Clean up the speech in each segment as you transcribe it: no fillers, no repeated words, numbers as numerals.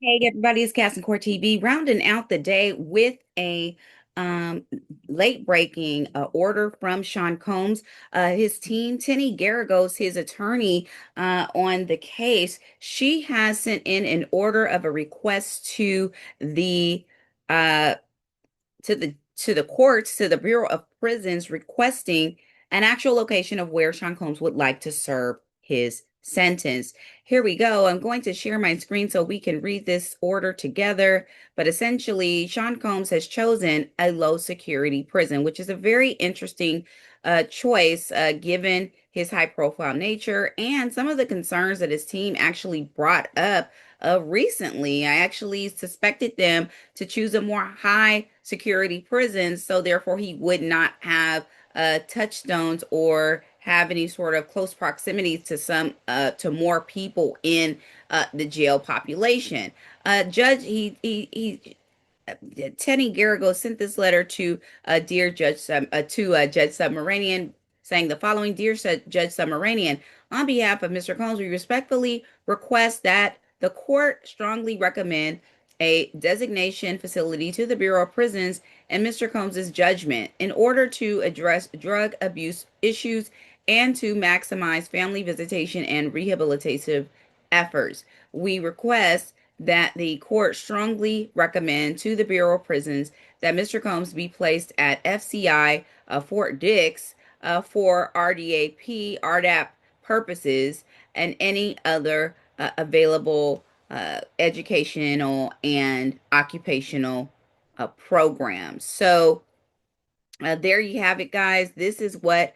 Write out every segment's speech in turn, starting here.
Hey everybody, it's Cast and Core TV, rounding out the day with a um, late breaking order from Sean Combs. His team, Tenny Garagos, his attorney on the case, she has sent in an order of a request the uh, to the courts, to the Bureau of Prisons, requesting an actual location of where Sean Combs would like to serve his sentence. Here we go. I'm going to share my screen so we can read this order together. But essentially, Sean Combs has chosen a low security prison, which is a very interesting choice given his high profile nature and some of the concerns that his team actually brought up recently. I actually suspected them to choose a more high security prison, so therefore he would not have touchstones or have any sort of close proximity to to more people in the jail population. Judge, Teddy Garrigo sent this letter to dear Judge Submaranian, saying the following: Dear Judge Submaranian, on behalf of Mr. Combs, we respectfully request that the court strongly recommend a designation facility to the Bureau of Prisons and Mr. Combs's judgment in order to address drug abuse issues and to maximize family visitation and rehabilitative efforts. We request that the court strongly recommend to the Bureau of Prisons that Mr. Combs be placed at FCI Fort Dix for RDAP purposes and any other available educational and occupational programs. So there you have it, guys. This is what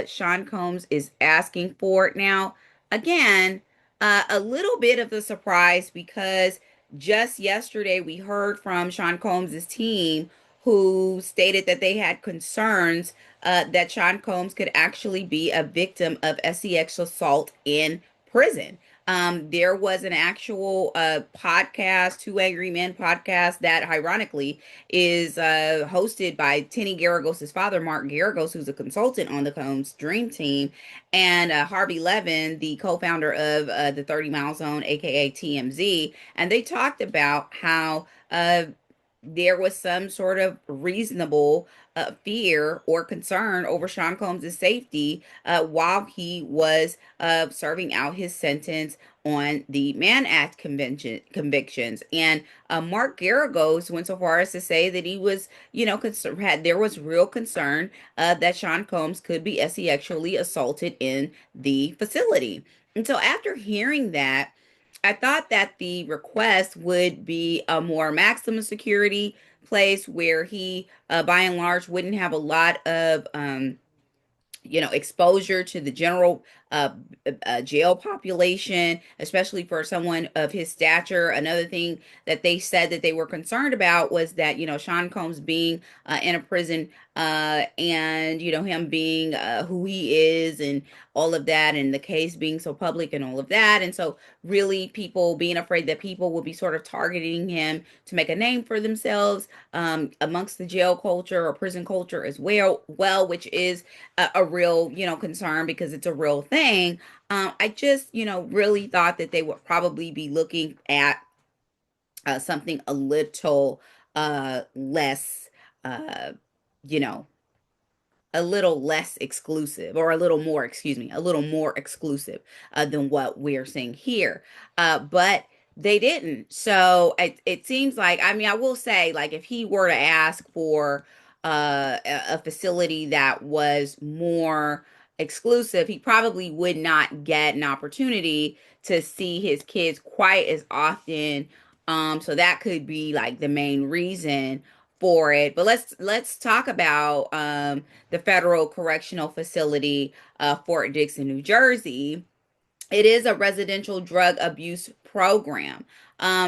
Sean Combs is asking for. Now, again, a little bit of a surprise because just yesterday we heard from Sean Combs's team who stated that they had concerns that Sean Combs could actually be a victim of sex assault in prison. There was an actual podcast, Two Angry Men podcast, that ironically is hosted by Tenny Garagos' father, Mark Garagos, who's a consultant on the Combs Dream Team, and Harvey Levin, the co-founder of the 30 Mile Zone, aka TMZ. And they talked about how there was some sort of reasonable fear or concern over Sean Combs' safety while he was serving out his sentence on the Mann Act convictions. And Mark Garagos went so far as to say that he was, there was real concern that Sean Combs could be sexually assaulted in the facility. And so after hearing that, I thought that the request would be a more maximum security place where he, by and large, wouldn't have a lot of exposure to the general jail population, especially for someone of his stature. Another thing that they said that they were concerned about was that, Sean Combs being in a prison and, him being who he is and all of that, and the case being so public and all of that. And so really people being afraid that people will be sort of targeting him to make a name for themselves amongst the jail culture or prison culture as well, which is a real, concern because it's a real thing. I just, really thought that they would probably be looking at something a little less, uh, you know, a little less exclusive, or a little more, excuse me, a little more exclusive than what we're seeing here. But they didn't. So it seems like, I mean, I will say, like, if he were to ask for a facility that was more exclusive, he probably would not get an opportunity to see his kids quite as often. So that could be like the main reason for it. But let's talk about the federal correctional facility, Fort Dix in New Jersey. It is a residential drug abuse program.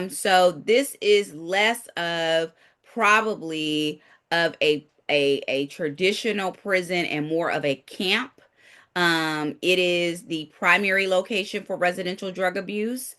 So this is less of probably of a traditional prison and more of a camp. It is the primary location for residential drug abuse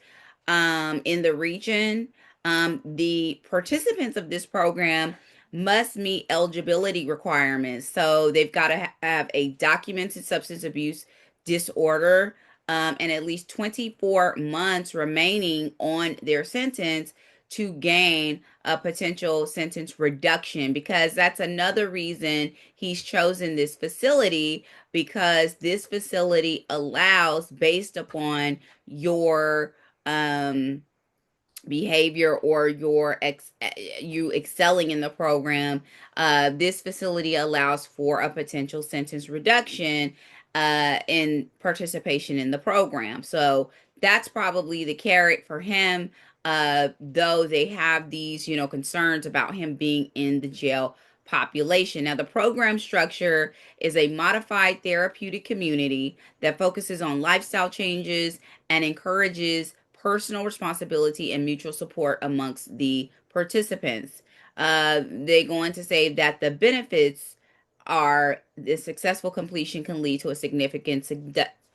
in the region. The participants of this program must meet eligibility requirements. So they've got to have a documented substance abuse disorder. and at least 24 months remaining on their sentence to gain a potential sentence reduction, because that's another reason he's chosen this facility, because this facility allows, based upon your um behavior or you excelling in the program, this facility allows for a potential sentence reduction in participation in the program. So that's probably the carrot for him, though they have these, concerns about him being in the jail population. Now, the program structure is a modified therapeutic community that focuses on lifestyle changes and encourages personal responsibility and mutual support amongst the participants. They go on to say that the benefits are the successful completion can lead to a significant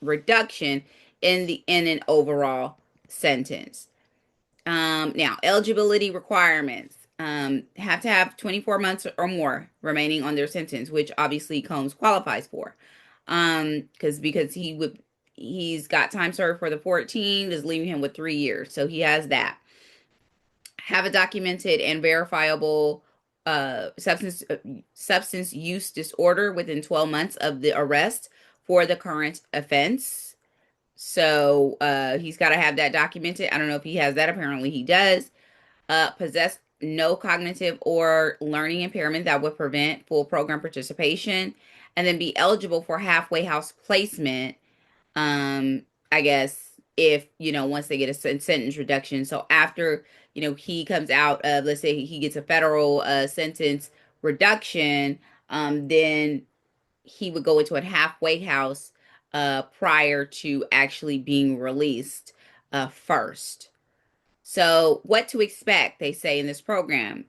reduction in an overall sentence. Now, eligibility requirements, have to have 24 months or more remaining on their sentence, which obviously Combs qualifies for. Because he's got time served for the 14, is leaving him with 3 years. So he has that. Have a documented and verifiable substance use disorder within 12 months of the arrest for the current offense. So he's got to have that documented. I don't know if he has that. Apparently he does. Possess no cognitive or learning impairment that would prevent full program participation, and then be eligible for halfway house placement. I guess if, once they get a sentence reduction. So after, he comes out of, let's say he gets a federal sentence reduction, then he would go into a halfway house prior to actually being released first. So, what to expect, they say in this program.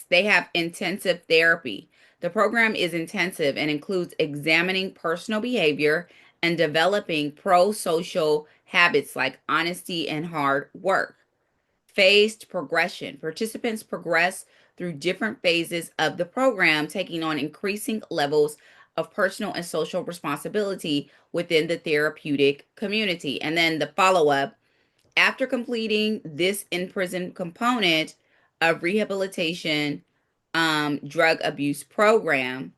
They have intensive therapy. The program is intensive and includes examining personal behavior and developing pro-social habits like honesty and hard work. Phased progression. Participants progress through different phases of the program, taking on increasing levels of personal and social responsibility within the therapeutic community. And then the follow-up: after completing this in-prison component of rehabilitation drug abuse program,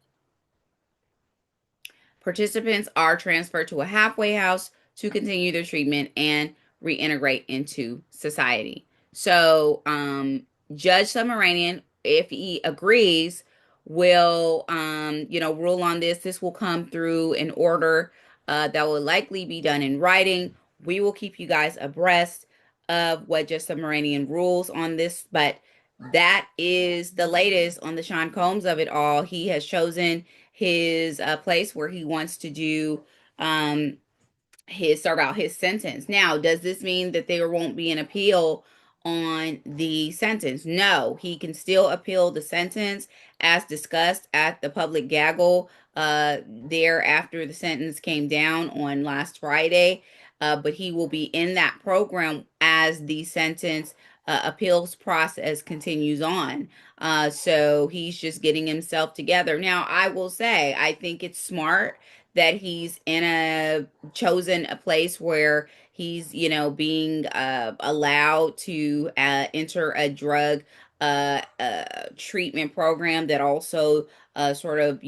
participants are transferred to a halfway house to continue their treatment and reintegrate into society. So, Judge Submaranian, if he agrees, will, rule on this. This will come through an order that will likely be done in writing. We will keep you guys abreast of what Judge Submaranian rules on this, but that is the latest on the Sean Combs of it all. He has chosen his place where he wants to do serve out his sentence. Now, does this mean that there won't be an appeal on the sentence? No, he can still appeal the sentence as discussed at the public gaggle there after the sentence came down on last Friday. But he will be in that program as the sentence appeals process continues on. So he's just getting himself together. Now, I will say, I think it's smart that he's in chosen a place where he's, being allowed to enter a drug treatment program that also sort of,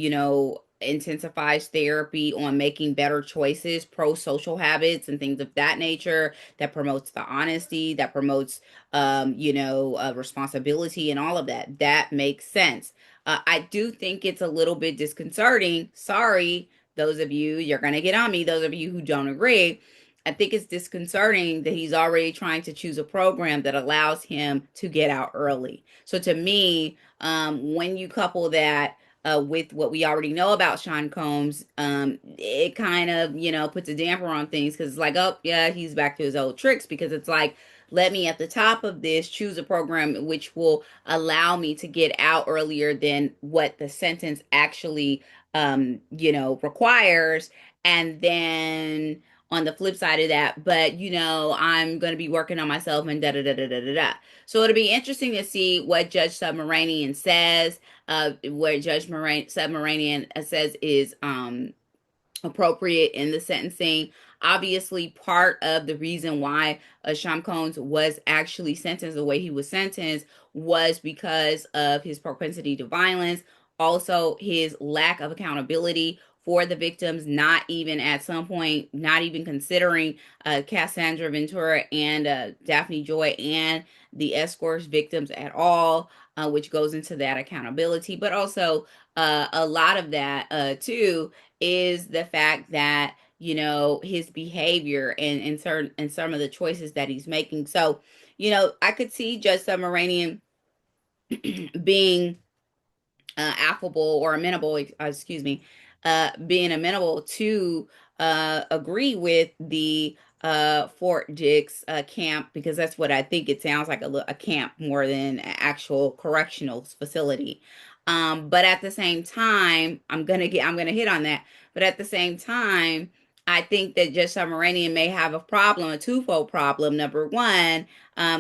intensifies therapy on making better choices, pro-social habits and things of that nature, that promotes the honesty, that promotes responsibility and all of that. That makes sense. I do think it's a little bit disconcerting. Sorry, those of you, you're going to get on me, those of you who don't agree. I think it's disconcerting that he's already trying to choose a program that allows him to get out early. So to me, when you couple that with what we already know about Sean Combs, it kind of, puts a damper on things, because it's like, oh, yeah, he's back to his old tricks, because it's like, let me at the top of this choose a program which will allow me to get out earlier than what the sentence actually requires. And then on the flip side of that, but I'm going to be working on myself and da da da da da da. So it'll be interesting to see what Judge Submaranian says. What Judge Submaranian says is appropriate in the sentencing. Obviously, part of the reason why Sean Combs was actually sentenced the way he was sentenced was because of his propensity to violence, also his lack of accountability for the victims, not even at some point, not even considering Cassandra Ventura and Daphne Joy and the escorts victims at all, which goes into that accountability. But also, a lot of that, too, is the fact that his behavior and certain and some of the choices that he's making. So, I could see Judge Submaranian being affable or amenable, excuse me, being amenable to agree with the Fort Dix camp, because that's what I think it sounds like, a camp more than an actual correctional facility. But at the same time, I'm gonna hit on that. But at the same time, I think that Judge Submaranian may have a problem, a twofold problem. Number one,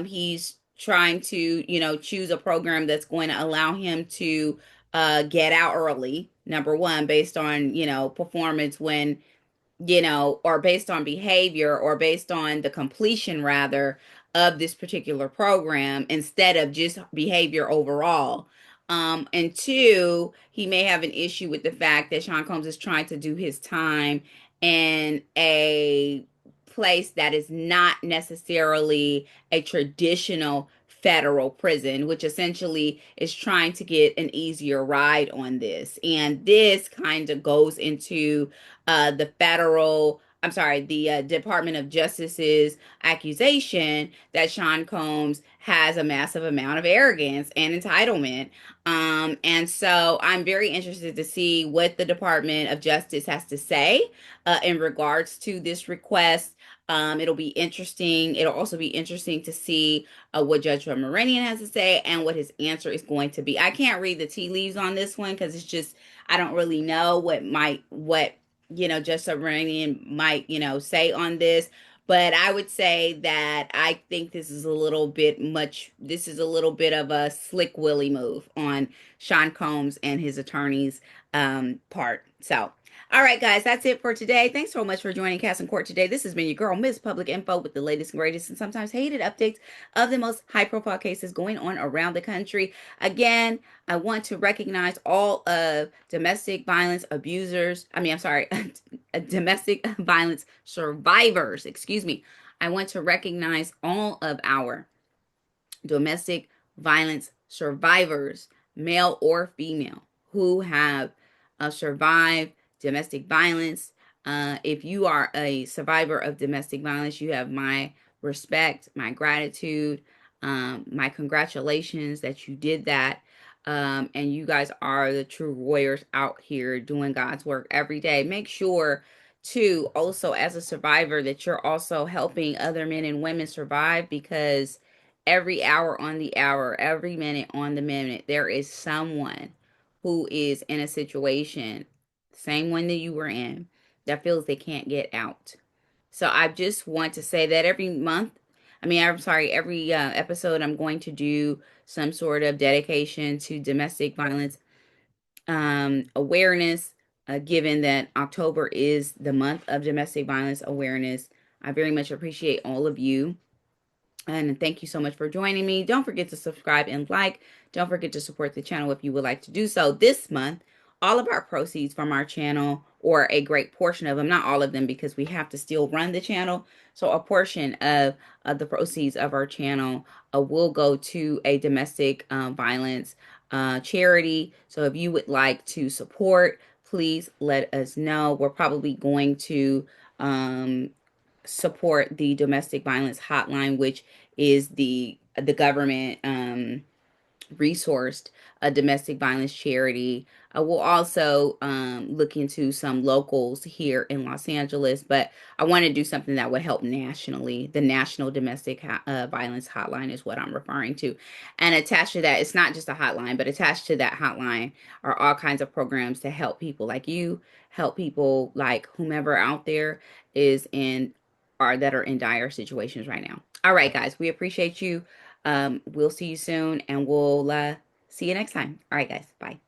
he's trying to, choose a program that's going to allow him to get out early, number one, based on, performance when, or based on behavior, or based on the completion rather of this particular program instead of just behavior overall. And two, he may have an issue with the fact that Sean Combs is trying to do his time in a place that is not necessarily a traditional federal prison, which essentially is trying to get an easier ride on this. And this kind of goes into the federal, I'm sorry, the Department of Justice's accusation that Sean Combs has a massive amount of arrogance and entitlement. And so I'm very interested to see what the Department of Justice has to say in regards to this request. It'll be interesting. It'll also be interesting to see what Judge Moranian has to say and what his answer is going to be. I can't read the tea leaves on this one because it's just, I don't really know what Judge Submarinian might, say on this. But I would say that I think this is a little bit much. This is a little bit of a slick Willie move on Sean Combs and his attorney's part. So, all right, guys, that's it for today. Thanks so much for joining Cast in Court today. This has been your girl, Miss Public Info, with the latest and greatest and sometimes hated updates of the most high-profile cases going on around the country. Again, I want to recognize all of domestic violence abusers. I'm sorry, domestic violence survivors. Excuse me. I want to recognize all of our domestic violence survivors, male or female, who have survived domestic violence. If you are a survivor of domestic violence, you have my respect, my gratitude, my congratulations that you did that. And you guys are the true warriors out here doing God's work every day. Make sure too, also as a survivor, that you're also helping other men and women survive, because every hour on the hour, every minute on the minute, there is someone who is in a situation, same one that you were in, that feels they can't get out. So I just want to say that every month, I'm sorry, every episode, I'm going to do some sort of dedication to domestic violence awareness, given that October is the month of domestic violence awareness. I very much appreciate all of you. And thank you so much for joining me. Don't forget to subscribe and like. Don't forget to support the channel if you would like to do so. This month, all of our proceeds from our channel, or a great portion of them, not all of them because we have to still run the channel. So a portion of the proceeds of our channel will go to a domestic violence charity. So if you would like to support, please let us know. We're probably going to support the domestic violence hotline, which is the government resourced a domestic violence charity. We'll also look into some locals here in Los Angeles, but I want to do something that would help nationally. The National Domestic Violence Hotline is what I'm referring to. And attached to that, it's not just a hotline, but attached to that hotline are all kinds of programs to help people like you, help people like whomever out there is in are that are in dire situations right now. All right, guys, we appreciate you. We'll see you soon, and we'll see you next time. All right, guys, bye.